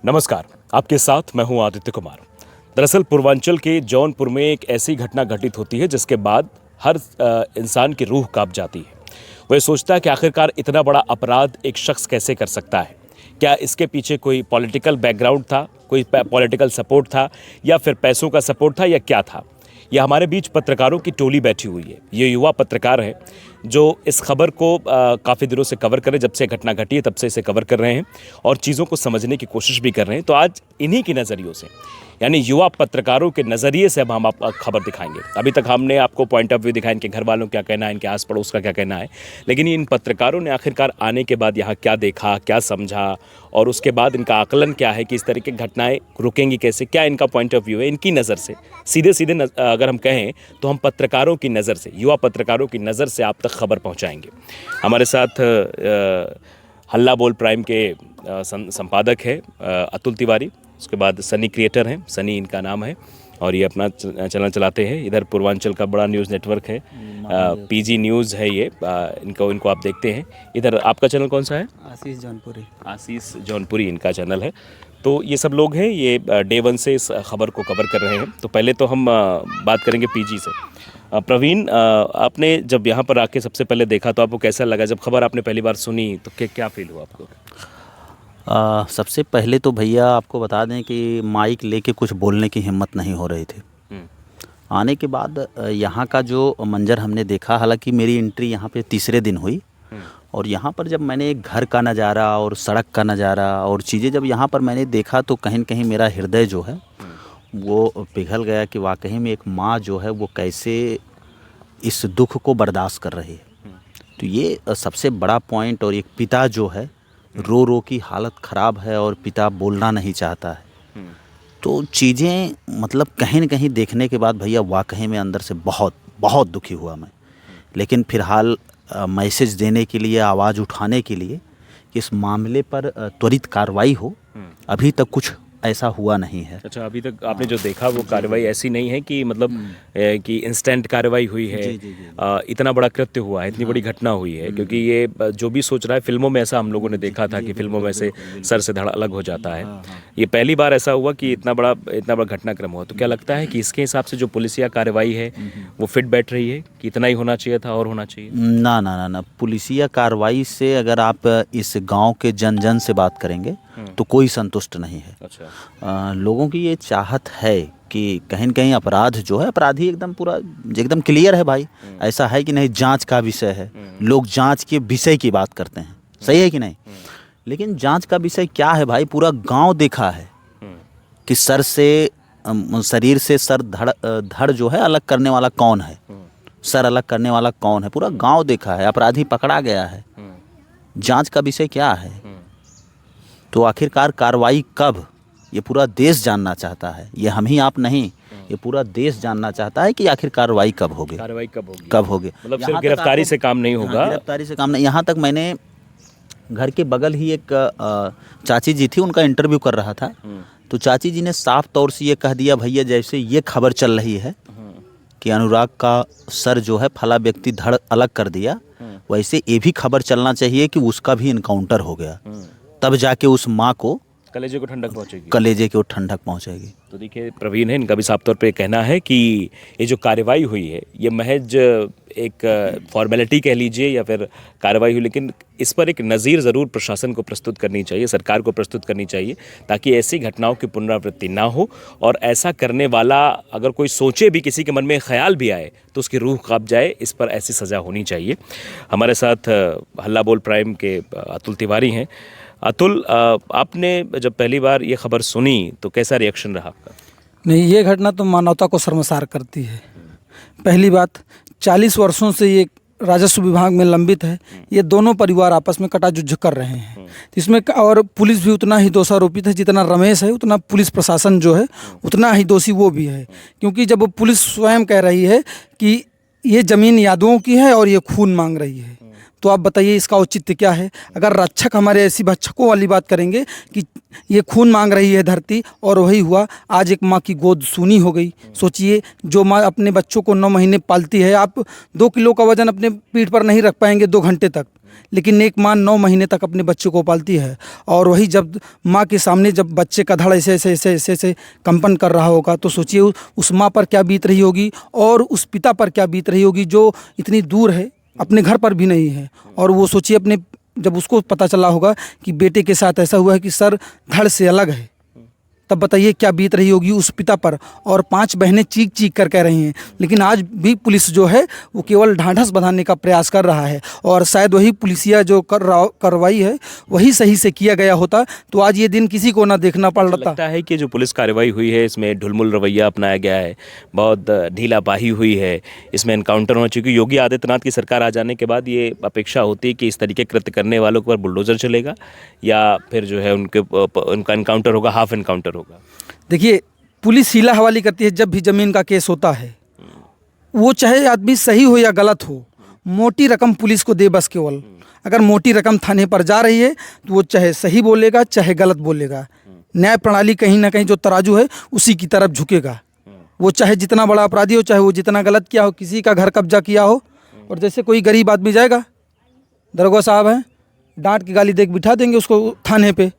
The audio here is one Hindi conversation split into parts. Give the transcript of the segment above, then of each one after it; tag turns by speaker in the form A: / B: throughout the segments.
A: नमस्कार, आपके साथ मैं हूं आदित्य कुमार। दरअसल पूर्वांचल के जौनपुर में एक ऐसी घटना घटित होती है जिसके बाद हर इंसान की रूह कांप जाती है। वह सोचता है कि आखिरकार इतना बड़ा अपराध एक शख्स कैसे कर सकता है। क्या इसके पीछे कोई पॉलिटिकल बैकग्राउंड था, कोई पॉलिटिकल सपोर्ट था, या फिर पैसों का सपोर्ट था, या क्या था। यह हमारे बीच पत्रकारों की टोली बैठी हुई है। ये युवा पत्रकार हैं जो इस खबर को काफ़ी दिनों से कवर कर रहे हैं। जब से घटना घटी है तब से इसे कवर कर रहे हैं और चीज़ों को समझने की कोशिश भी कर रहे हैं। तो आज इन्हीं के नज़रियों से, यानी युवा पत्रकारों के नज़रिए से अब हम आप खबर दिखाएंगे। अभी तक हमने आपको पॉइंट ऑफ व्यू दिखाया, इनके घर वालों का क्या कहना है, इनके आस पड़ोस का क्या कहना है, लेकिन इन पत्रकारों ने आखिरकार आने के बाद यहाँ क्या देखा, क्या समझा, और उसके बाद इनका आकलन क्या है कि इस तरह की घटनाएं रुकेंगी कैसे, क्या इनका पॉइंट ऑफ व्यू है। इनकी नज़र से सीधे सीधे अगर हम कहें तो हम पत्रकारों की नज़र से, युवा पत्रकारों की नज़र से आप तक खबर पहुँचाएँगे। हमारे साथ हल्ला बोल प्राइम के संपादक है अतुल तिवारी, उसके बाद सनी क्रिएटर हैं, सनी इनका नाम है, और ये अपना चैनल चलाते हैं। इधर पूर्वांचल का बड़ा न्यूज़ नेटवर्क है, पीजी न्यूज़ है ये, इनको आप देखते हैं। इधर आपका चैनल कौन सा है? आशीष जौनपुरी इनका चैनल है। तो ये सब लोग हैं, ये डे वन से इस खबर को कवर कर रहे हैं। तो पहले तो हम बात करेंगे पीजी से। प्रवीण, आपने जब यहाँ पर आके सबसे पहले देखा तो आपको कैसा लगा? जब खबर आपने पहली बार सुनी तो क्या फील हुआ आपको?
B: सबसे पहले तो भैया आपको बता दें कि माइक लेके कुछ बोलने की हिम्मत नहीं हो रही थी। आने के बाद यहाँ का जो मंजर हमने देखा, हालांकि मेरी एंट्री यहाँ पे तीसरे दिन हुई, और यहाँ पर जब मैंने एक घर का नज़ारा और सड़क का नज़ारा और चीज़ें जब यहाँ पर मैंने देखा तो कहीं न कहीं मेरा हृदय जो है वो पिघल गया कि वाकई में एक माँ जो है वो कैसे इस दुख को बर्दाश्त कर रही है। तो ये सबसे बड़ा पॉइंट। और एक पिता जो है रो रो की हालत ख़राब है और पिता बोलना नहीं चाहता है। तो चीज़ें मतलब कहीं न कहीं देखने के बाद भैया वाकई में अंदर से बहुत बहुत दुखी हुआ मैं। लेकिन फिलहाल मैसेज देने के लिए, आवाज़ उठाने के लिए कि इस मामले पर त्वरित कार्रवाई हो, अभी तक कुछ ऐसा हुआ नहीं है।
A: अच्छा, अभी तक आपने जो देखा वो कार्रवाई ऐसी नहीं है कि मतलब कि इंस्टेंट कार्रवाई हुई है। इतना बड़ा कृत्य हुआ है, इतनी बड़ी घटना हुई है, क्योंकि ये जो भी सोच रहा है, फिल्मों में ऐसा हम लोगों ने देखा था कि फिल्मों में से सर से धड़ अलग हो जाता है। ये पहली बार ऐसा हुआ कि इतना बड़ा घटनाक्रम हुआ। तो क्या लगता है कि इसके हिसाब से जो पुलिसिया कार्रवाई है वो फिट बैठ रही है कि इतना ही होना चाहिए था और होना चाहिए?
B: ना ना ना ना, पुलिसिया कार्रवाई से अगर आप इस गांव के जन जन से बात करेंगे तो कोई संतुष्ट नहीं है।
A: अच्छा।
B: लोगों की ये चाहत है कि कहीं न कहीं अपराध जो है, अपराधी एकदम क्लियर है भाई। ऐसा है कि नहीं, जांच का विषय है, लोग जांच के विषय की बात करते हैं, सही है कि नहीं? लेकिन जांच का विषय क्या है भाई? पूरा गांव देखा है कि शरीर से सर धड़ जो है अलग करने वाला कौन है, सर अलग करने वाला कौन है, पूरा गांव देखा है। अपराधी पकड़ा गया है, जांच का विषय क्या है? तो आखिरकार कार्रवाई कब, ये पूरा देश जानना चाहता है। ये हम ही आप नहीं, ये पूरा देश जानना चाहता है कि आखिर कार्रवाई कब होगी।
A: मतलब सिर्फ गिरफ्तारी से काम नहीं होगा।
B: गिरफ्तारी से काम नहीं। यहाँ तक मैंने घर के बगल ही एक चाची जी थी, उनका इंटरव्यू कर रहा था, तो चाची जी ने साफ तौर से ये कह दिया, भैया जैसे ये खबर चल रही है कि अनुराग का सर जो है फला व्यक्ति धड़ अलग कर दिया, वैसे ये भी खबर चलना चाहिए कि उसका भी इनकाउंटर हो गया, तब जाके उस माँ को
A: कलेजे को ठंडक पहुंचेगी। तो देखिए, प्रवीण है, इनका भी साफ तौर पे कहना है कि ये जो कार्रवाई हुई है ये महज एक फॉर्मेलिटी कह लीजिए या फिर कार्रवाई हुई, लेकिन इस पर एक नज़ीर ज़रूर प्रशासन को प्रस्तुत करनी चाहिए, सरकार को प्रस्तुत करनी चाहिए, ताकि ऐसी घटनाओं की पुनरावृत्ति ना हो। और ऐसा करने वाला अगर कोई सोचे भी, किसी के मन में ख्याल भी आए, तो उसकी रूह कांप जाए। इस पर ऐसी सज़ा होनी चाहिए। हमारे साथ हल्ला बोल प्राइम के अतुल तिवारी हैं। अतुल, आपने जब पहली बार ये खबर सुनी तो कैसा रिएक्शन रहा आपका?
C: नहीं, ये घटना तो मानवता को शर्मसार करती है। पहली बात, 40 वर्षों से ये राजस्व विभाग में लंबित है। ये दोनों परिवार आपस में कटाजुज्ज कर रहे हैं, इसमें और पुलिस भी उतना ही दोषारोपित है जितना रमेश है, उतना पुलिस प्रशासन जो है उतना ही दोषी वो भी है। क्योंकि जब पुलिस स्वयं कह रही है कि ये ज़मीन यादवों की है और ये खून मांग रही है, तो आप बताइए इसका औचित्य क्या है? अगर रक्षक हमारे ऐसी भक्षकों वाली बात करेंगे कि ये खून मांग रही है धरती, और वही हुआ, आज एक माँ की गोद सूनी हो गई। सोचिए, जो माँ अपने बच्चों को 9 महीने पालती है, आप 2 किलो का वजन अपने पीठ पर नहीं रख पाएंगे 2 घंटे तक, लेकिन एक माँ 9 महीने तक अपने बच्चे को पालती है, और वही जब माँ के सामने जब बच्चे का धड़ ऐसे ऐसे ऐसे ऐसे ऐसे कंपन कर रहा होगा, तो सोचिए उस माँ पर क्या बीत रही होगी और उस पिता पर क्या बीत रही होगी जो इतनी दूर है, अपने घर पर भी नहीं है। और वो सोचिए अपने जब उसको पता चला होगा कि बेटे के साथ ऐसा हुआ है कि सर धड़ से अलग है, तब बताइए क्या बीत रही होगी उस पिता पर। और 5 बहनें चीख चीख कर कह रही हैं, लेकिन आज भी पुलिस जो है वो केवल ढांढस बंधाने का प्रयास कर रहा है, और शायद वही पुलिसिया जो कार्रवाई है वही सही से किया गया होता तो आज ये दिन किसी को ना देखना पड़ रहा।
A: लगता है कि जो पुलिस कार्रवाई हुई है इसमें ढुलमुल रवैया अपनाया गया है, बहुत ढीलाबाही हुई है, इसमें एनकाउंटर होना चाहिए। योगी आदित्यनाथ की सरकार आ जाने के बाद ये अपेक्षा होती है कि इस तरीके कृत्य करने वालों पर बुलडोजर चलेगा या फिर जो है उनका एनकाउंटर होगा, हाफ एनकाउंटर होगा।
C: देखिए, पुलिस हीला हवाली करती है जब भी ज़मीन का केस होता है, वो चाहे आदमी सही हो या गलत हो, मोटी रकम पुलिस को दे बस केवल। अगर मोटी रकम थाने पर जा रही है तो वो चाहे सही बोलेगा चाहे गलत बोलेगा, न्याय प्रणाली कहीं ना कहीं जो तराजू है उसी की तरफ झुकेगा। वो चाहे जितना बड़ा अपराधी हो, चाहे वो जितना गलत किया हो, किसी का घर कब्जा किया हो, और जैसे कोई गरीब आदमी जाएगा, दरोगा साहब हैं, डांट की गाली दे के बिठा देंगे उसको थाने पे,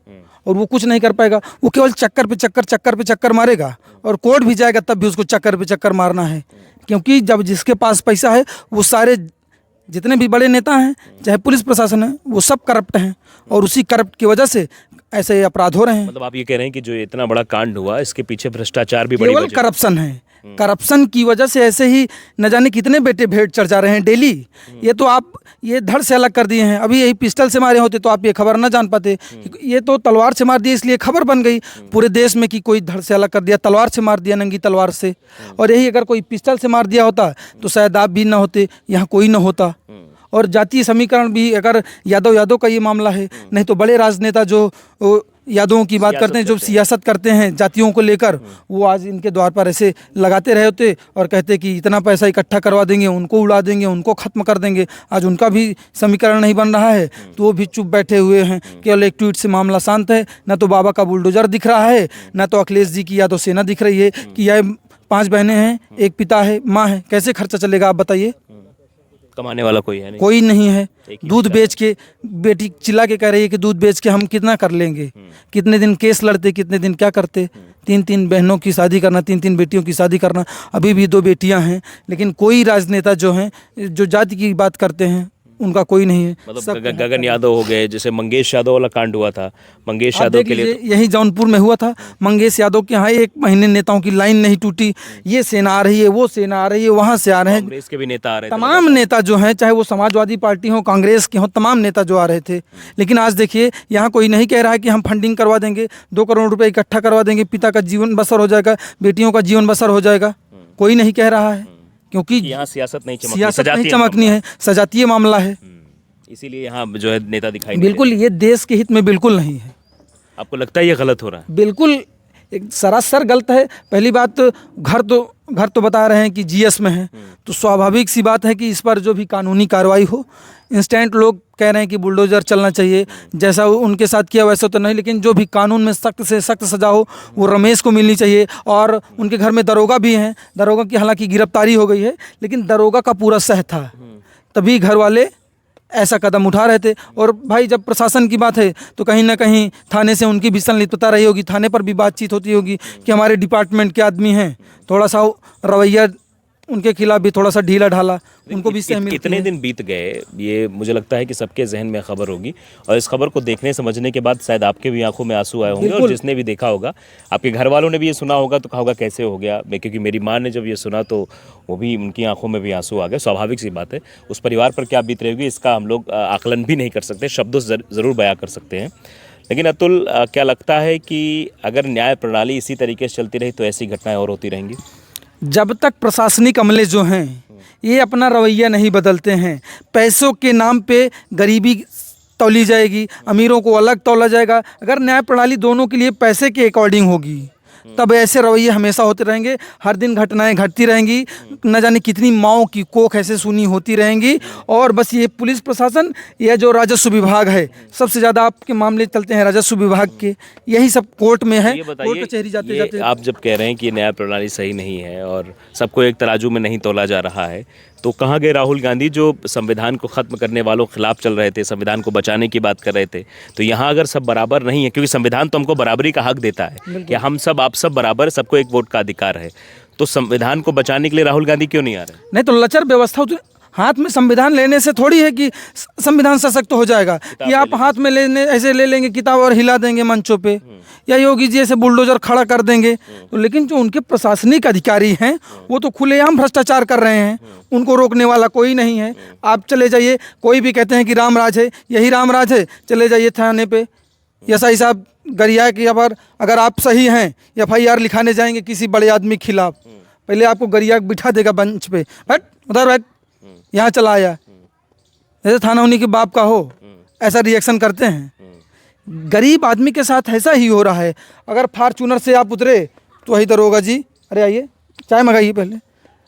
C: और वो कुछ नहीं कर पाएगा। वो केवल चक्कर पे चक्कर मारेगा, और कोर्ट भी जाएगा तब भी उसको चक्कर पे चक्कर मारना है। क्योंकि जब जिसके पास पैसा है, वो सारे जितने भी बड़े नेता हैं चाहे पुलिस प्रशासन है, वो सब करप्ट हैं, और उसी करप्ट की वजह से ऐसे अपराध हो रहे हैं।
A: मतलब आप ये कह रहे हैं कि जो इतना बड़ा कांड हुआ इसके पीछे भ्रष्टाचार भी बड़ी
C: केवल
A: वजह
C: करप्शन है। करप्शन की वजह से ऐसे ही न जाने कितने बेटे भेंट चढ़ जा रहे हैं डेली। ये तो आप ये धड़ से अलग कर दिए हैं। अभी यही पिस्टल से मारे होते तो आप ये खबर ना जान पाते। ये तो तलवार से मार दिए इसलिए खबर बन गई पूरे देश में कि कोई धड़ से अलग कर दिया, तलवार से मार दिया, नंगी तलवार से। और यही अगर कोई पिस्टल से मार दिया होता तो शायद आप भी ना होते, यहाँ कोई ना होता। और जातीय समीकरण भी अगर यादव का ये मामला है, नहीं तो बड़े राजनेता जो यादवों की बात करते हैं, जो सियासत करते हैं जातियों को लेकर, वो आज इनके द्वार पर ऐसे लगाते रहे होते और कहते कि इतना पैसा इकट्ठा करवा देंगे, उनको उड़ा देंगे, उनको खत्म कर देंगे। आज उनका भी समीकरण नहीं बन रहा है तो वो भी चुप बैठे हुए हैं। केवल एक ट्वीट से मामला शांत है। न तो बाबा का बुलडोजर दिख रहा है, न तो अखिलेश जी की यादव सेना दिख रही है कि यह 5 बहनें हैं, एक पिता है, माँ है, कैसे खर्चा चलेगा आप बताइए।
A: कमाने वाला कोई है नहीं,
C: कोई नहीं है। दूध बेच के बेटी चिल्ला के कह रही है कि दूध बेच के हम कितना कर लेंगे, कितने दिन केस लड़ते, कितने दिन क्या करते। 3 बहनों की शादी करना, 3 बेटियों की शादी करना। अभी भी 2 बेटियां हैं, लेकिन कोई राजनेता जो हैं जो जाति की बात करते हैं उनका कोई नहीं है।
A: मतलब गगन यादव हो गए, जैसे मंगेश यादव वाला कांड हुआ था, मंगेश यादव के लिए
C: यही जौनपुर में हुआ था। मंगेश यादव के यहाँ 1 महीने नेताओं की लाइन नहीं टूटी। ये सेना आ रही है, वो सेना आ रही है, वहाँ से आ रहे हैं,
A: कांग्रेस के भी नेता आ रहे थे,
C: तमाम नेता जो हैं, चाहे वो समाजवादी पार्टी हो, कांग्रेस के हों, तमाम नेता जो आ रहे थे। लेकिन आज देखिए यहाँ कोई नहीं कह रहा है कि हम फंडिंग करवा देंगे, 2 करोड़ रुपए इकट्ठा करवा देंगे, पिता का जीवन बसर हो जाएगा, बेटियों का जीवन बसर हो जाएगा। कोई नहीं कह रहा है, क्योंकि
A: यहाँ सियासत नहीं
C: चमकनी है, सजातीय मामला है।
A: इसीलिए यहाँ जो है नेता दिखाई
C: बिल्कुल ये देश के हित में बिल्कुल नहीं है।
A: आपको लगता है ये गलत हो रहा है?
C: बिल्कुल एक सरासर गलत है। पहली बात घर तो बता रहे हैं कि जीएस में है, तो स्वाभाविक सी बात है कि इस पर जो भी कानूनी कार्रवाई हो। इंस्टेंट लोग कह रहे हैं कि बुलडोजर चलना चाहिए, जैसा उनके साथ किया वैसा तो नहीं, लेकिन जो भी कानून में सख्त से सख्त सजा हो वो रमेश को मिलनी चाहिए। और उनके घर में दरोगा भी हैं, दरोगा की हालांकि गिरफ्तारी हो गई है, लेकिन दरोगा का पूरा सह था, तभी घर वाले ऐसा कदम उठा रहे थे। और भाई जब प्रशासन की बात है तो कहीं ना कहीं थाने से उनकी भी संलिप्तता रही होगी, थाने पर भी बातचीत होती होगी कि हमारे डिपार्टमेंट के आदमी हैं, थोड़ा सा रवैया उनके खिलाफ भी थोड़ा सा ढीला ढाला, उनको भी सहमिल।
A: कितने दिन बीत गए, ये मुझे लगता है कि सबके जहन में खबर होगी, और इस खबर को देखने समझने के बाद शायद आपके भी आंखों में आंसू आए होंगे, और जिसने भी देखा होगा, आपके घर वालों ने भी ये सुना होगा तो कहा होगा कैसे हो गया। क्योंकि मेरी माँ ने जब ये सुना तो वो भी, उनकी आंखों में भी आंसू आ गए। स्वाभाविक सी बात है, उस परिवार पर क्या बीत रही होगी इसका हम लोग आकलन भी नहीं कर सकते, शब्दों से ज़रूर बयां कर सकते हैं। लेकिन अतुल, क्या लगता है कि अगर न्याय प्रणाली इसी तरीके से चलती रही तो ऐसी घटनाएं और होती रहेंगी?
C: जब तक प्रशासनिक अमले जो हैं ये अपना रवैया नहीं बदलते हैं, पैसों के नाम पे गरीबी तौली जाएगी, अमीरों को अलग तौला जाएगा। अगर न्याय प्रणाली दोनों के लिए पैसे के अकॉर्डिंग होगी तब ऐसे रवैये हमेशा होते रहेंगे। हर दिन घटनाएं घटती रहेंगी, न जाने कितनी माओं की कोख ऐसे सुनी होती रहेंगी। और बस ये पुलिस प्रशासन, यह जो राजस्व विभाग है, सबसे ज़्यादा आपके मामले चलते हैं राजस्व विभाग के, यही सब कोर्ट में है। कोर्ट कचहरी जाते जाते
A: आप जब कह रहे हैं कि न्याय प्रणाली सही नहीं है और सबको एक तराजू में नहीं तोला जा रहा है, तो कहाँ गए राहुल गांधी जो संविधान को ख़त्म करने वालों के खिलाफ चल रहे थे, संविधान को बचाने की बात कर रहे थे? तो यहाँ अगर सब बराबर नहीं है, क्योंकि संविधान तो हमको बराबरी का हक देता है कि हम सब आप सब बराबर, सबको एक वोट का अधिकार है, तो संविधान को बचाने के लिए राहुल गांधी क्यों नहीं आ रहे?
C: नहीं तो लचर व्यवस्था हाथ में संविधान लेने से थोड़ी है कि संविधान सशक्त हो जाएगा, कि आप हाथ में लेने ऐसे ले लेंगे किताब और हिला देंगे मंचों पे, या योगी जी ऐसे बुलडोजर खड़ा कर देंगे। तो लेकिन जो उनके प्रशासनिक अधिकारी हैं वो तो खुलेआम भ्रष्टाचार कर रहे हैं, उनको रोकने वाला कोई नहीं है। आप चले जाइए, कोई भी कहते हैं कि राम राज है, यही राम राज है, चले जाइए थाने पे, एसआई साहब गरिया कि अगर आप सही हैं FIR लिखाने जाएंगे किसी बड़े आदमी के खिलाफ, पहले आपको गरिया बिठा देगा बेंच पे, बैठ उधर बैठ, यहाँ चला आया, जैसे थाना उन्हीं के बाप का हो, ऐसा रिएक्शन करते हैं। गरीब आदमी के साथ ऐसा ही हो रहा है। अगर फॉर्च्यूनर से आप उतरे तो वही तो होगा जी, अरे आइए चाय मंगाइए, पहले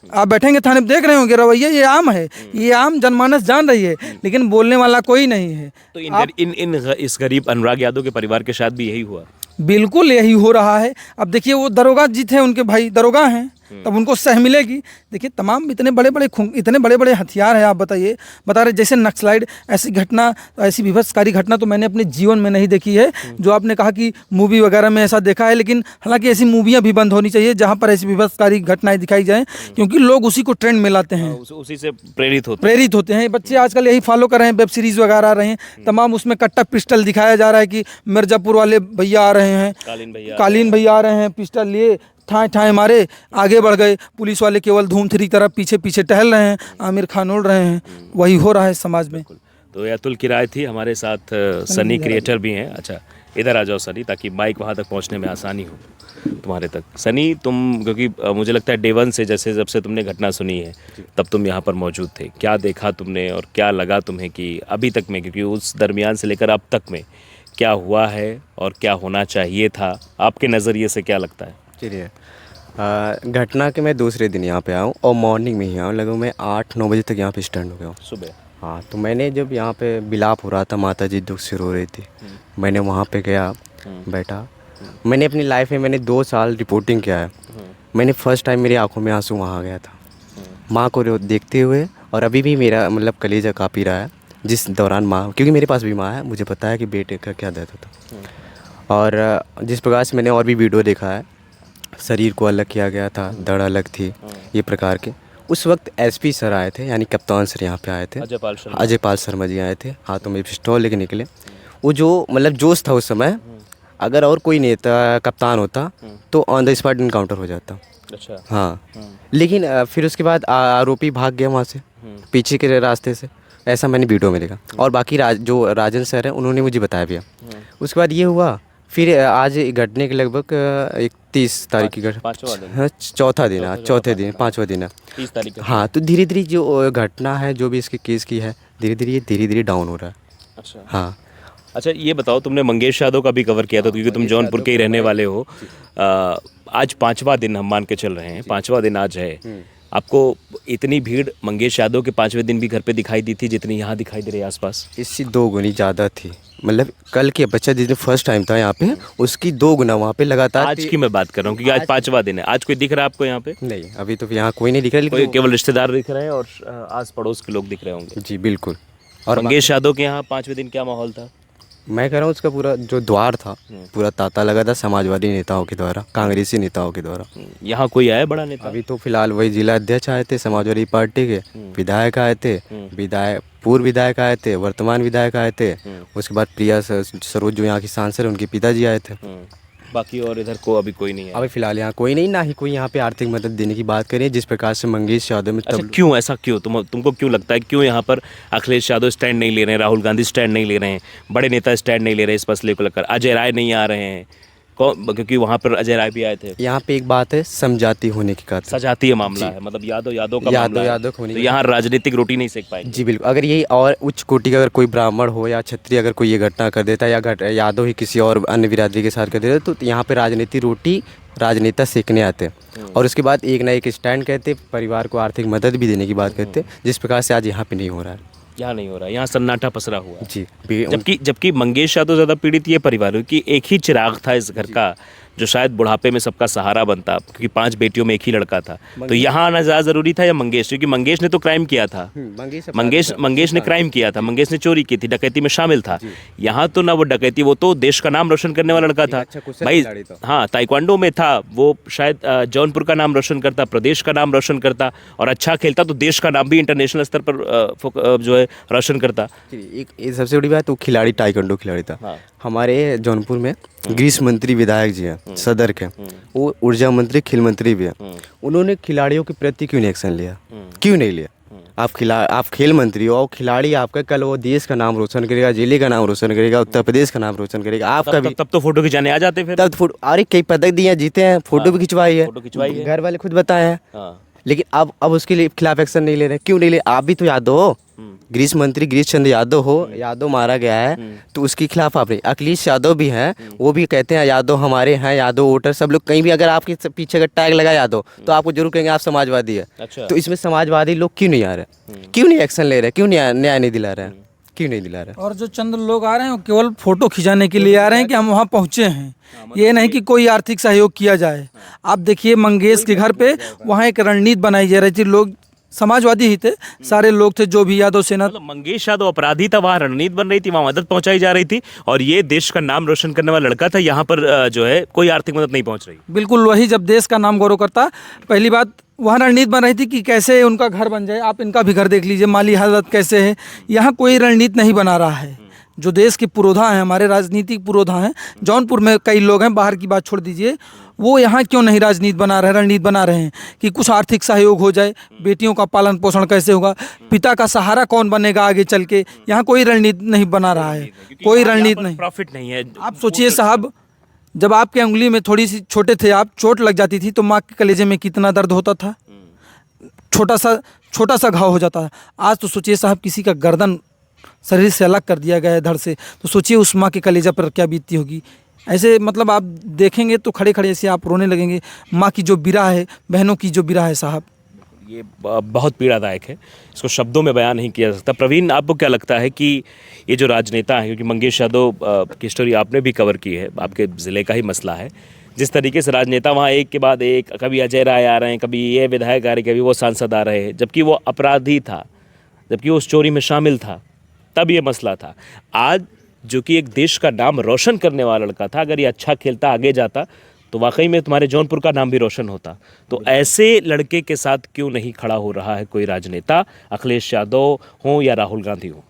C: आप बैठेंगे थाने पे, देख रहे होंगे रवैया, ये आम है, ये आम जनमानस जान रही है, लेकिन बोलने वाला कोई नहीं है।
A: तो इस गरीब अनुराग यादव के परिवार के साथ भी यही हुआ?
C: बिल्कुल यही हो रहा है। अब देखिए वो दरोगा जी थे, उनके भाई दरोगा हैं, तब उनको सह मिलेगी। देखिए तमाम इतने बड़े बड़े हथियार हैं, आप बता रहे जैसे नक्सलाइट, ऐसी घटना, ऐसी विभत्सकारी घटना तो मैंने अपने जीवन में नहीं देखी है। जो आपने कहा कि मूवी वगैरह में ऐसा देखा है, लेकिन हालांकि ऐसी मूवियाँ भी बंद होनी चाहिए जहाँ पर ऐसी विभत्सकारी घटनाएं दिखाई जाएँ, क्योंकि लोग उसी को ट्रेंड में लाते हैं,
A: उसी से प्रेरित
C: होते हैं। बच्चे आजकल यही फॉलो कर रहे हैं, वेब सीरीज़ वगैरह आ रहे हैं, तमाम उसमें कट्टा पिस्टल दिखाया जा रहा है कि मिर्ज़ापुर वाले भैया आ रहे हैं, कालीन भैया आ रहे हैं, पिस्टल लिए ठाए ठाए मारे, आगे बढ़ गए। पुलिस वाले केवल धूमथरी की तरह पीछे पीछे टहल रहे हैं, आमिर खान उड़ रहे हैं। वही हो रहा है समाज में।
A: तो ये अतुल की राय थी। हमारे साथ सनी क्रिएटर भी हैं। अच्छा इधर आ जाओ सनी, ताकि माइक वहाँ तक पहुँचने में आसानी हो तुम्हारे तक। सनी तुम, क्योंकि मुझे लगता है डे वन से, जैसे जब से तुमने घटना सुनी है तब तुम यहाँ पर मौजूद थे, क्या देखा तुमने और क्या लगा तुम्हें कि अभी तक में, क्योंकि उस दरमियान से लेकर अब तक में क्या हुआ है और क्या होना चाहिए था, आपके नज़रिए से क्या लगता है?
D: चलिए, घटना के मैं दूसरे दिन यहाँ पे आया हूँ और मॉर्निंग में ही आया हूँ, लगभग मैं 8-9 बजे तक यहाँ पे स्टैंड हो गया हूँ
A: सुबह।
D: हाँ, तो मैंने जब यहाँ पे विलाप हो रहा था, माता जी दुख से रो रही थी, मैंने वहाँ पे गया, बैठा। मैंने अपनी लाइफ में मैंने 2 साल रिपोर्टिंग किया है। मैंने फर्स्ट टाइम मेरी आंखों में आंसू वहाँ गया था माँ को देखते हुए, और अभी भी मेरा मतलब कलेजा काँप रहा है जिस दौरान माँ, क्योंकि मेरे पास भी माँ है, मुझे पता है कि बेटे का क्या दर्द होता। और जिस प्रकार से मैंने और भी वीडियो देखा है, शरीर को अलग किया गया था, धड़ अलग थी, ये प्रकार के। उस वक्त SP सर आए थे, यानी कप्तान सर यहाँ पे आए थे, अजय पाल शर्मा जी आए थे, हाथों में पिस्तौल लेके निकले। वो जो मतलब जोश था उस समय, अगर और कोई नेता कप्तान होता तो ऑन द स्पॉट इनकाउंटर हो जाता।
A: अच्छा।
D: हाँ, लेकिन फिर उसके बाद आरोपी भाग गया वहाँ से, पीछे के रास्ते से, ऐसा मैंने वीडियो में देखा। और बाकी जो राजन सर हैं उन्होंने मुझे बताया भी। उसके बाद ये हुआ, फिर आज घटने के लगभग 31 तारीख की हाँ, चौथा दिन, आज चौथे दिन, 5वां दिन है
A: 30 तारीख।
D: हाँ, तो धीरे धीरे जो घटना है, जो भी इसके केस की है, धीरे धीरे डाउन हो रहा है।
A: अच्छा।
D: हाँ।
A: अच्छा ये बताओ, तुमने मंगेश यादव का भी कवर किया था, क्योंकि तुम जौनपुर के ही रहने वाले हो। आज 5वां दिन हम मान के चल रहे हैं, 5वां दिन आज है। आपको इतनी भीड़ मंगेश यादव के 5वें दिन भी घर पे दिखाई दी थी जितनी यहाँ दिखाई दे रही है आसपास?
D: इससे 2 गुनी ज़्यादा थी। मतलब कल के बच्चा जिस दिन फर्स्ट टाइम था यहाँ पे, उसकी 2 गुना वहाँ पे लगातार।
A: आज की मैं बात कर रहा हूँ, क्योंकि आज 5वां दिन है। आज कोई दिख रहा है आपको यहाँ पे?
D: नहीं, अभी तो यहाँ कोई नहीं दिख रहा,
A: कोई केवल रिश्तेदार दिख रहे हैं और आस पड़ोस के लोग दिख रहे होंगे।
D: जी बिल्कुल।
A: और मंगेश यादव के यहाँ 5वें दिन क्या माहौल था?
D: मैं कह रहा हूँ उसका पूरा जो द्वार था, पूरा तांता लगा था समाजवादी नेताओं के द्वारा, कांग्रेसी नेताओं के द्वारा।
A: यहाँ कोई आया बड़ा नेता?
D: अभी तो फिलहाल वही जिला अध्यक्ष आए थे समाजवादी पार्टी के, विधायक आए थे, पूर्व विधायक आए थे, वर्तमान विधायक आए थे। उसके बाद प्रिया सरोज जो यहाँ की सांसद है, उनके पिताजी आए थे।
A: बाकी और इधर को अभी कोई नहीं है?
D: अभी फिलहाल यहाँ कोई नहीं, ना ही कोई यहाँ पे आर्थिक मदद देने की बात करें जिस प्रकार से मंगेश यादव में।
A: अच्छा, क्यों ऐसा, क्यों तुमको क्यों लगता है, क्यों यहाँ पर अखिलेश यादव स्टैंड नहीं ले रहे हैं, राहुल गांधी स्टैंड नहीं ले रहे हैं, बड़े नेता स्टैंड नहीं ले रहे हैं इस मसले को लेकर? अजय राय नहीं आ रहे हैं, क्योंकि वहाँ पर अजय राय भी आए थे।
D: यहाँ पे एक बात है, समझाती होने की बात,
A: सजातीय मामला है, मतलब यादव का मामला है,
D: यादव होने,
A: तो यहाँ राजनीतिक रोटी नहीं सेक पाएंगे।
D: जी बिल्कुल। अगर यही और उच्च कोटि का अगर कोई ब्राह्मण हो या क्षत्रिय अगर कोई ये घटना कर देता, या यादव ही किसी और अन्य बिरादरी के साथ कर देता, तो यहाँ पे राजनीति रोटी राजनेता सेकने आते, और उसके बाद एक ना एक स्टैंड कहते, परिवार को आर्थिक मदद भी देने की बात करते, जिस प्रकार से आज यहाँ पे नहीं हो रहा है।
A: यहाँ नहीं हो रहा है, यहाँ सन्नाटा पसरा हुआ।
D: जी।
A: जबकि मंगेश यादव ज़्यादा पीड़ित ये परिवार, कि एक ही चिराग था इस घर का, जो शायद बुढ़ापे में सबका सहारा बनता, क्योंकि 5 बेटियों में एक ही लड़का था, तो यहाँ आना ज़्यादा ज़रूरी था या मंगेश? क्योंकि मंगेश ने तो क्राइम किया था, मंगेश ने क्राइम किया था, मंगेश ने चोरी की थी, डकैती में शामिल था। यहाँ तो ना वो डकैती, वो तो देश का नाम रोशन करने वाला लड़का था भाई। हाँ, ताइक्वांडो में था वो, शायद जौनपुर का नाम रोशन करता, प्रदेश का नाम रोशन करता, और अच्छा खेलता तो देश का नाम भी इंटरनेशनल स्तर पर जो है रोशन करता।
D: एक सबसे बड़ी बात, वो खिलाड़ी ताइक्वांडो खिलाड़ी था।
A: हाँ।
D: हमारे जौनपुर में गृह मंत्री विधायक जी हैं, सदर के, वो ऊर्जा मंत्री, खेल मंत्री भी हैं। उन्होंने खिलाड़ियों के प्रति क्यों नहीं एक्शन लिया? क्यों नहीं लिया? आप खेल मंत्री हो, खिलाड़ी आपका कल वो देश का नाम रोशन करेगा, जिले का नाम रोशन करेगा, उत्तर प्रदेश का नाम रोशन करेगा। आपका भी
A: तब तो फोटो खिंचाने आ जाते फिर।
D: तब फोटो, अरे कई पदक दिए हैं, जीते हैं, फोटो भी खिंचवाई है, घर वाले खुद बताए हैं। लेकिन अब उसके लिए खिलाफ एक्शन नहीं ले रहे। क्यों नहीं ले? आप भी तो यादव हो, गृह मंत्री गिरीश चंद्र यादव हो, यादव मारा गया है तो उसके खिलाफ आप नहीं। अखिलेश यादव भी हैं, वो भी कहते हैं यादव हमारे हैं, यादव वोटर, सब लोग कहीं भी अगर आपके पीछे का टैग लगा यादव तो आपको जरूर कहेंगे आप समाजवादी है।
A: अच्छा।
D: तो इसमें समाजवादी लोग क्यों नहीं आ रहे? क्यों नहीं एक्शन ले रहे? क्यों न्याय नहीं दिला रहे? क्यों नहीं दिला रहे?
C: और जो चंद लोग आ रहे हैं वो केवल फोटो खिंचाने के लिए आ रहे हैं कि हम वहाँ पहुँचे हैं, ये नहीं कि कोई आर्थिक सहयोग किया जाए। आप देखिए मंगेश के घर पे वहाँ एक रणनीति बनाई जा रही थी, लोग समाजवादी ही थे, सारे लोग थे जो भी यादव सेना।
A: मतलब मंगेश यादव अपराधी था, वहाँ रणनीति बन रही थी, वहाँ मदद पहुंचाई जा रही थी, और ये देश का नाम रोशन करने वाला लड़का था। यहाँ पर जो है कोई आर्थिक मदद नहीं पहुंच रही।
C: बिल्कुल वही, जब देश का नाम गौरव करता, पहली बात वहाँ रणनीति बन रही थी कि कैसे उनका घर बन जाए। आप इनका भी घर देख लीजिए, माली हालत कैसे है। यहाँ कोई रणनीति नहीं बना रहा है। जो देश के पुरोधा हैं, हमारे राजनीतिक पुरोधा हैं, जौनपुर में कई लोग हैं, बाहर की बात छोड़ दीजिए, वो यहाँ क्यों नहीं राजनीति बना रहे, रणनीति बना रहे हैं कि कुछ आर्थिक सहयोग हो जाए, बेटियों का पालन पोषण कैसे होगा, पिता का सहारा कौन बनेगा आगे चल के। यहाँ कोई रणनीति नहीं बना रहा है, कोई रणनीति नहीं,
A: प्रॉफिट नहीं है।
C: आप सोचिए साहब, जब आपके उंगली में थोड़ी सी छोटे थे आप, चोट लग जाती थी तो माँ के कलेजे में कितना दर्द होता था, छोटा सा घाव हो जाता है। आज तो सोचिए साहब, किसी का गर्दन शरीर से अलग कर दिया गया है धड़ से, तो सोचिए उस माँ के कलेजा पर क्या बीतती होगी। ऐसे मतलब आप देखेंगे तो खड़े खड़े ऐसे आप रोने लगेंगे। माँ की जो बिरह है, बहनों की जो बिरह है साहब,
A: ये बहुत पीड़ादायक है, इसको शब्दों में बयान नहीं किया जा सकता। प्रवीण, आपको क्या लगता है कि ये जो राजनेता हैं, क्योंकि मंगेश यादव की स्टोरी आपने भी कवर की है, आपके ज़िले का ही मसला है, जिस तरीके से राजनेता वहाँ एक के बाद एक, कभी अजय राय आ रहे हैं, कभी ये विधायक आ रहे हैं, कभी वो सांसद आ रहे हैं, जबकि वो अपराधी था, जबकि वो उस चोरी में शामिल था, तब ये मसला था। आज जो कि एक देश का नाम रोशन करने वाला लड़का था, अगर ये अच्छा खेलता, आगे जाता, तो वाकई में तुम्हारे जौनपुर का नाम भी रोशन होता। तो ऐसे लड़के के साथ क्यों नहीं खड़ा हो रहा है कोई राजनेता, अखिलेश यादव हो या राहुल गांधी हो?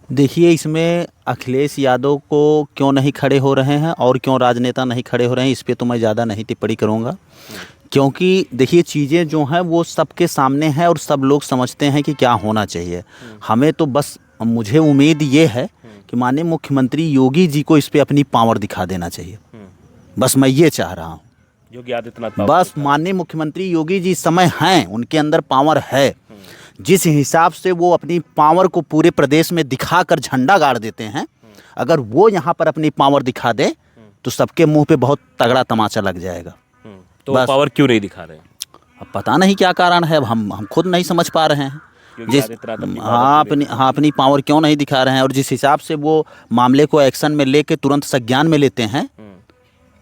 B: देखिए, इसमें अखिलेश यादव को क्यों नहीं खड़े हो रहे हैं और क्यों राजनेता नहीं खड़े हो रहे हैं, इस पे तो मैं ज़्यादा नहीं टिप्पणी करूँगा, क्योंकि देखिए चीज़ें जो हैं वो सबके सामने हैं और सब लोग समझते हैं कि क्या होना चाहिए। हमें तो बस, मुझे उम्मीद ये है कि माननीय मुख्यमंत्री योगी जी को इस पे अपनी पावर दिखा देना चाहिए। बस मैं ये चाह रहा हूँ,
A: योगी आदित्यनाथ,
B: बस माननीय मुख्यमंत्री योगी जी समय हैं, उनके अंदर पावर है। जिस हिसाब से वो अपनी पावर को पूरे प्रदेश में दिखाकर झंडा गाड़ देते हैं, अगर वो यहाँ पर अपनी पावर दिखा दे तो सबके मुंह पे बहुत तगड़ा तमाचा लग जाएगा।
A: तो पावर क्यों नहीं दिखा रहे हैं?
B: अब पता नहीं क्या कारण है, अब हम खुद नहीं समझ पा रहे हैं। अपनी पावर क्यों नहीं दिखा रहे हैं, और जिस हिसाब से वो मामले को एक्शन में लेके तुरंत संज्ञान में लेते हैं।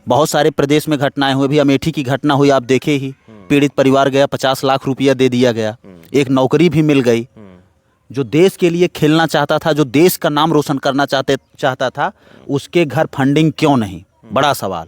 B: बहुत सारे प्रदेश में घटनाएं हुई, अभी अमेठी की घटना हुई, आप देखे ही, पीड़ित परिवार गया, 50 लाख रुपया दे दिया गया, एक नौकरी भी मिल गई। जो देश के लिए खेलना चाहता था, जो देश का नाम रोशन करना चाहता था, उसके घर फंडिंग क्यों नहीं, बड़ा सवाल।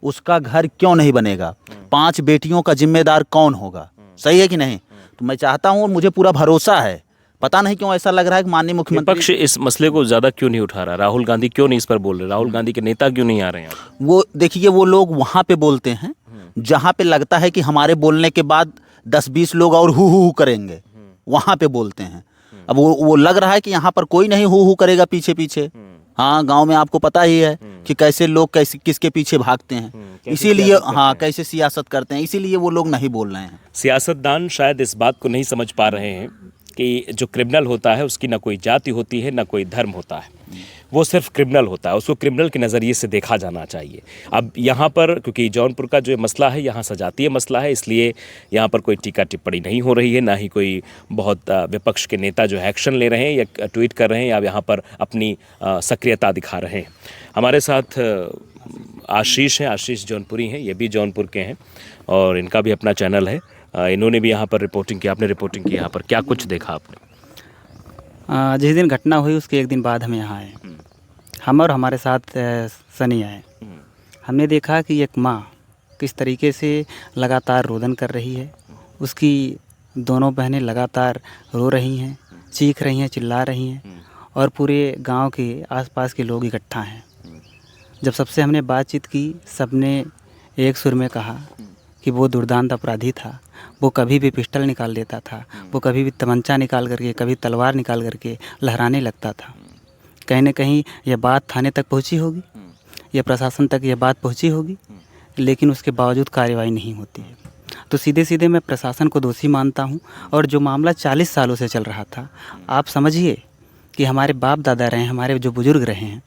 B: उसका घर क्यों नहीं बनेगा, 5 बेटियों का जिम्मेदार कौन होगा, सही है कि नहीं? तो मैं चाहता हूँ और मुझे पूरा भरोसा है, पता नहीं क्यों ऐसा लग रहा है कि माननीय मुख्यमंत्री
A: विपक्ष इस मसले को ज़्यादा क्यों नहीं उठा रहा, राहुल गांधी क्यों नहीं इस पर बोल रहे, राहुल गांधी के नेता क्यों नहीं आ रहे हैं?
B: वो देखिए, वो लोग वहाँ पे बोलते हैं जहाँ पे लगता है कि हमारे बोलने के बाद 10-20 लोग और हु करेंगे, वहाँ पे बोलते हैं। अब वो लग रहा है कि यहाँ पर कोई नहीं हु करेगा पीछे पीछे। हाँ, गांव में आपको पता ही है कि कैसे लोग किसके पीछे भागते हैं, इसीलिए हाँ कैसे सियासत करते हैं, इसीलिए वो लोग नहीं बोल रहे हैं।
A: सियासतदान शायद इस बात को नहीं समझ पा रहे हैं कि जो क्रिमिनल होता है उसकी ना कोई जाति होती है, ना कोई धर्म होता है। वो सिर्फ क्रिमिनल होता है, उसको क्रिमिनल के नज़रिए से देखा जाना चाहिए। अब यहाँ पर क्योंकि जौनपुर का जो मसला है यहाँ सजातीय मसला है, इसलिए यहाँ पर कोई टीका टिप्पणी नहीं हो रही है, ना ही कोई बहुत विपक्ष के नेता जो है एक्शन ले रहे हैं या ट्वीट कर रहे हैं या यहाँ पर अपनी सक्रियता दिखा रहे हैं। हमारे साथ आशीष हैं, आशीष जौनपुरी हैं, ये भी जौनपुर के हैं और इनका भी अपना चैनल है। इन्होंने भी यहाँ पर रिपोर्टिंग की, आपने रिपोर्टिंग की यहाँ पर, क्या कुछ देखा आपने?
E: जिस दिन घटना हुई उसके एक दिन बाद हम यहाँ आए, हम और हमारे साथ सनी आए। हमने देखा कि एक माँ किस तरीके से लगातार रोदन कर रही है, उसकी दोनों बहनें लगातार रो रही हैं, चीख रही हैं, चिल्ला रही हैं और पूरे गांव के आसपास के लोग इकट्ठा हैं। जब सबसे हमने बातचीत की, सबने एक सुर में कहा कि वो दुर्दांत अपराधी था, वो कभी भी पिस्टल निकाल लेता था, वो कभी भी तमंचा निकाल करके, कभी तलवार निकाल करके लहराने लगता था। कहीं न कहीं यह बात थाने तक पहुंची होगी, यह प्रशासन तक यह बात पहुंची होगी, लेकिन उसके बावजूद कार्रवाई नहीं होती है। तो सीधे सीधे मैं प्रशासन को दोषी मानता हूं। और जो मामला 40 सालों से चल रहा था, आप समझिए कि हमारे बाप दादा रहे हैं, हमारे जो बुजुर्ग रहे हैं,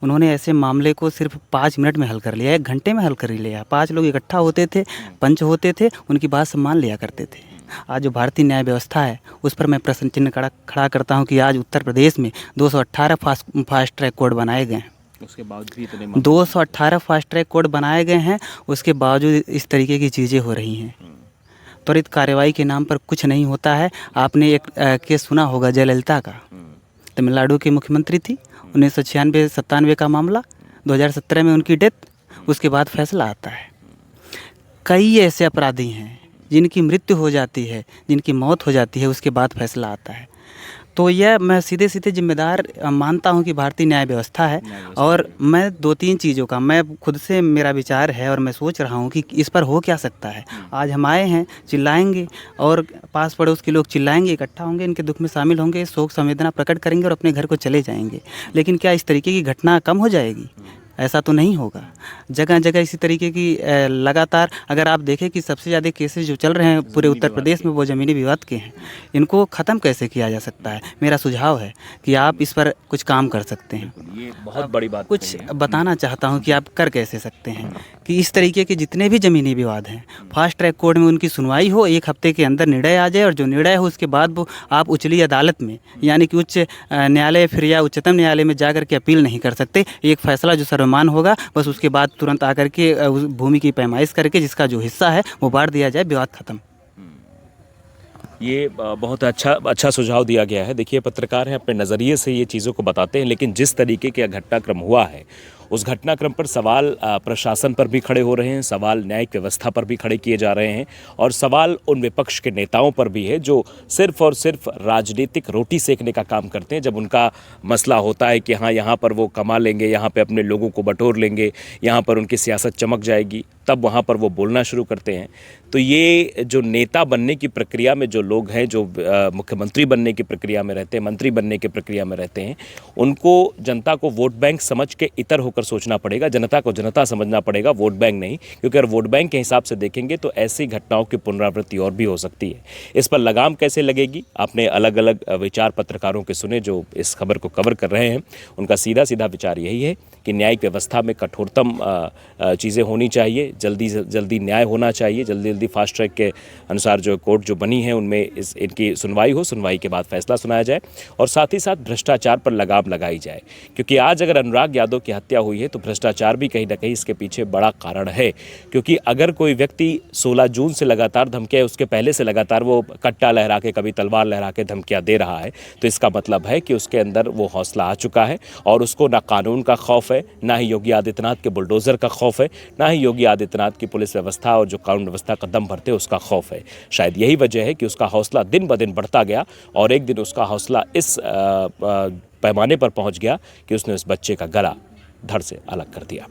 E: उन्होंने ऐसे मामले को सिर्फ 5 मिनट में हल कर लिया, 1 घंटे में हल कर लिया। 5 लोग इकट्ठा होते थे, पंच होते थे, उनकी बात सम्मान लिया करते थे। आज जो भारतीय न्याय व्यवस्था है उस पर मैं प्रश्न चिन्ह खड़ा करता हूं कि आज उत्तर प्रदेश में 218 फास्ट ट्रैक कोड बनाए गए हैं।
A: उसके बावजूद भी इतने
E: 218 फास्ट ट्रैक कोड बनाए गए हैं, उसके बावजूद इस तरीके की चीज़ें हो रही हैं। त्वरित कार्रवाई के नाम पर कुछ नहीं होता है। आपने एक केस सुना होगा जयललिता का, तमिलनाडु की मुख्यमंत्री थी, 1996-97 का मामला, 2017 में उनकी डेथ, उसके बाद फैसला आता है। कई ऐसे अपराधी हैं जिनकी मृत्यु हो जाती है, जिनकी मौत हो जाती है, उसके बाद फैसला आता है। तो यह मैं सीधे सीधे जिम्मेदार मानता हूं कि भारतीय न्याय व्यवस्था है। और मैं 2-3 चीज़ों का मैं खुद से मेरा विचार है और मैं सोच रहा हूं कि इस पर हो क्या सकता है। आज हम आए हैं, चिल्लाएंगे और पास पड़ोस के लोग चिल्लाएंगे, इकट्ठा होंगे, इनके दुख में शामिल होंगे, शोक संवेदना प्रकट करेंगे और अपने घर को चले जाएंगे। लेकिन क्या इस तरीके की घटना कम हो जाएगी? ऐसा तो नहीं होगा। जगह जगह इसी तरीके की लगातार, अगर आप देखें कि सबसे ज़्यादा केसेस जो चल रहे हैं पूरे उत्तर प्रदेश में वो ज़मीनी विवाद के हैं। इनको ख़त्म कैसे किया जा सकता है? मेरा सुझाव है कि आप इस पर कुछ काम कर सकते हैं।
A: ये बहुत बड़ी बात
E: कुछ बताना चाहता हूं कि आप कर कैसे सकते हैं कि इस तरीके के जितने भी ज़मीनी विवाद हैं, फास्ट ट्रैक कोर्ट में उनकी सुनवाई हो, 1 हफ्ते के अंदर निर्णय आ जाए और जो निर्णय हो उसके बाद वो आप उचली अदालत में, यानी कि उच्च न्यायालय फिर या उच्चतम न्यायालय में जा कर के अपील नहीं कर सकते। एक फैसला जो सर्वमान्य होगा, बस उसके बाद तुरंत आकर के उस भूमि की पैमाइश करके जिसका जो हिस्सा है वो बांट दिया जाए, विवाद खत्म।
A: ये बहुत अच्छा सुझाव दिया गया है। देखिए, पत्रकार हैं, अपने नज़रिए से ये चीज़ों को बताते हैं, लेकिन जिस तरीके का घटनाक्रम हुआ है उस घटनाक्रम पर सवाल प्रशासन पर भी खड़े हो रहे हैं, सवाल न्यायिक व्यवस्था पर भी खड़े किए जा रहे हैं और सवाल उन विपक्ष के नेताओं पर भी है जो सिर्फ और सिर्फ राजनीतिक रोटी सेकने का काम करते हैं। जब उनका मसला होता है कि हाँ, यहाँ पर वो कमा लेंगे, यहाँ पे अपने लोगों को बटोर लेंगे, यहाँ पर उनकी सियासत चमक जाएगी, तब वहाँ पर वो बोलना शुरू करते हैं। तो ये जो नेता बनने की प्रक्रिया में जो लोग हैं, जो मुख्यमंत्री बनने की प्रक्रिया में रहते हैं, मंत्री बनने की प्रक्रिया में रहते हैं, उनको जनता को वोट बैंक समझ के इतर होकर सोचना पड़ेगा। जनता को जनता समझना पड़ेगा, वोट बैंक नहीं। क्योंकि अगर वोट बैंक के हिसाब से देखेंगे तो ऐसी घटनाओं की पुनरावृत्ति और भी हो सकती है। इस पर लगाम कैसे लगेगी? आपने अलग अलग विचार पत्रकारों के सुने जो इस खबर को कवर कर रहे हैं। उनका सीधा सीधा विचार यही है कि न्यायिक व्यवस्था में कठोरतम चीज़ें होनी चाहिए, जल्दी से जल्दी न्याय होना चाहिए, जल्दी जल्दी फास्ट ट्रैक के अनुसार जो कोर्ट जो बनी है उनमें इनकी सुनवाई हो, सुनवाई के बाद फैसला सुनाया जाए और साथ ही साथ भ्रष्टाचार पर लगाम लगाई जाए। क्योंकि आज अगर अनुराग यादव की हत्या हुई है तो भ्रष्टाचार भी कहीं ना कहीं इसके पीछे बड़ा कारण है। क्योंकि अगर कोई व्यक्ति 16 जून से लगातार धमकियाँ, उसके पहले से लगातार वो कट्टा लहरा के, कभी तलवार लहरा के धमकियाँ दे रहा है, तो इसका मतलब है कि उसके अंदर वो हौसला आ चुका है और उसको ना कानून का खौफ है, ना ही योगी आदित्यनाथ के बुलडोज़र का खौफ है, ना ही योगी आदित्यनाथ की पुलिस व्यवस्था और जो कानून व्यवस्था कदम भरते उसका खौफ है। शायद यही वजह है कि उसका हौसला दिन ब दिन बढ़ता गया और एक दिन उसका हौसला इस पैमाने पर पहुंच गया कि उसने उस बच्चे का गला धड़ से अलग कर दिया।